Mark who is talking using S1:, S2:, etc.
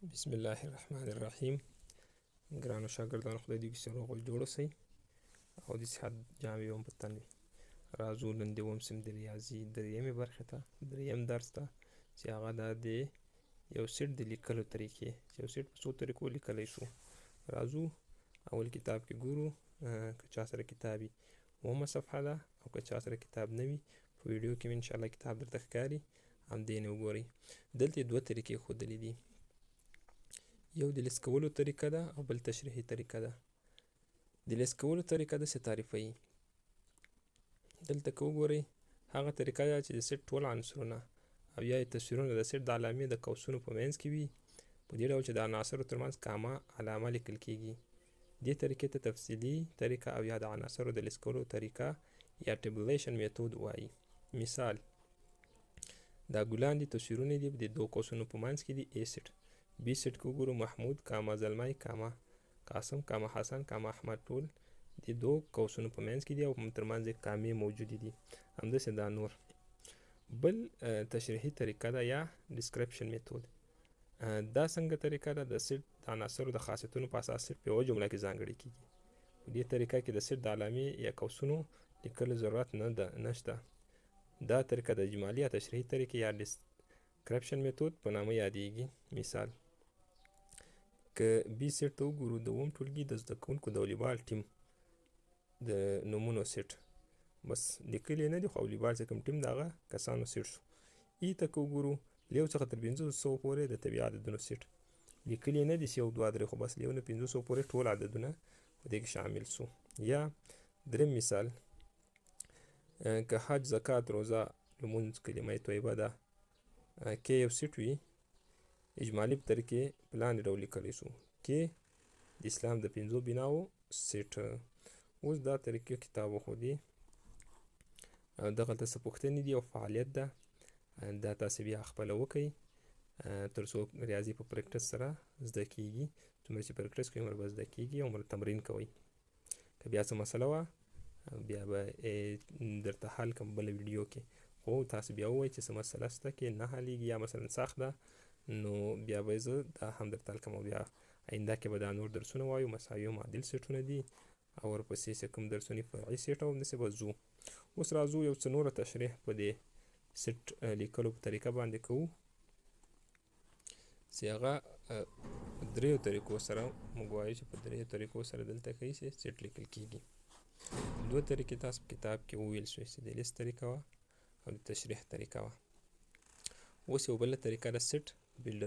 S1: بسم الله الرحمن الرحیم. ګرانو شاګردانو، خدای دې کیسې روغ جوړ اوسئ او د صحت جامې هم په تن وي. راځو نن د اووم صنف د ریاضي دریمې برخې ته، دریم درس ته، چې هغه دا د یو سیټ د لیکلو طریقې، چې یو سیټ په څو طریقو لیکلی شو. راځو اول کتاب کې ګورو. که چا سره کتاب وي اوومه صفحه ده، او که چا سره کتاب نه وي په ویډیو کې مې انشاءالله کتاب درته ښکاري، همدې نه وګورئ. دلته یې دوه طریقې ښودلي دي، یو د لیست کولو طریقه ده او بل تشریحي طریقه ده. د لیست کولو طریقه داسې تعریفوي. دلته که وګورئ هغه طریقه ده چې د سیټ ټول عنصرونه او یا تصویرونه د سیټ د علامې د قوسونو په منځ کې وي، په دې ډول چې د عناصرو ترمنځ کامه علامه لیکل کیږي. دې طریقې ته تفصیلي طریقه او یا د عناصرو د لیست کولو طریقه یا ټیبلیشن میتود وایي. مثال، دا ګلان دي، تصویرونه دي، د دوه قوسونو په منځ کې دي A سیټ. B سیټ کې وګورو محمود کامه زلمی کامه قاسم کامه حسن کامه احمد ټول د دوه قوسونو په منځ کې دي او ترمنځ یې کامې موجودې دي. همداسې دا نور. بل تشریحي طریقه ده یا ډسکرپشن میتود. دا څنګه طریقه ده؟ د سیټ د عناصرو د خاصیتونو په اساس سیټ په یوه جمله کې ځانګړی کیږي. په دې طریقه کې د سیټ د علامې یا قوسونو لیکلو ضرورت نشته. دا طریقه د اجمالي یا تشریحي طریقې یا ډسکرپشن میتود په نامه یادیږي. مثال، که بي سیټ ته وګورو، د اووم ټولګي د زده کوونکو د والیبال ټیم د نومونو سیټ، بس لیکلي نه دي، خو والیبال چې کوم ټیم د هغه کسانو سیټ شو. ای ته که وګورو، له یو څخه تر 500 پورې د طبیعي عددونو سیټ، لیکلي نه دي 1 2 3، خو بس له 1 نه 500 پورې ټول عددونه په دې کې شامل سو. یا دریم مثال، که حج زکات روزه لمونځ کلمه طیبه ده کې یو سیټ وي، اجمالي په طریقې په لاندې ډول لیکلی شو کې د اسلام د 5 بناو سیټ. اوس دا طریقې کتاب وښودي، دغلته څه پوښتنې دي او فعالیت ده، دا تاسې بیا خپله وکئ تر څو ریاضي په پریکټس سره زده کیږي. څومره چې پریکټس کوئ هغومره به زده کیږي او هغومره تمرین کوئ. که بیا څه مسله وه بیا به درته حل کړم بله ویډیو کې، خو تاسې بیا ووایئ چې څه مسله شته کې نه حلیږي یا مثلا سخت ده، نو بیا به زه دا هم درته حل کړم. او بیا آینده کې به دا نور درسونه وایو، مساوي او معادل سیټونه دي، او ورپسې چې کوم درسونه فرعي سیټ او همداسې به ځو. اوس راځو یو څه نوره تشریح په دې سیټ لیکلو په طریقه باندې کوو، چې هغه دریو طریقو سره موږ وایو چې په دریو طریقو سره دلته کوي چې سیټ لیکل کیږي. دوه طریقې تاسو په کتاب کې وویل شوی چې د لیست طریقه وه او د تشریح طریقه وه. اوس یو بله طریقه ده سیټ بلډر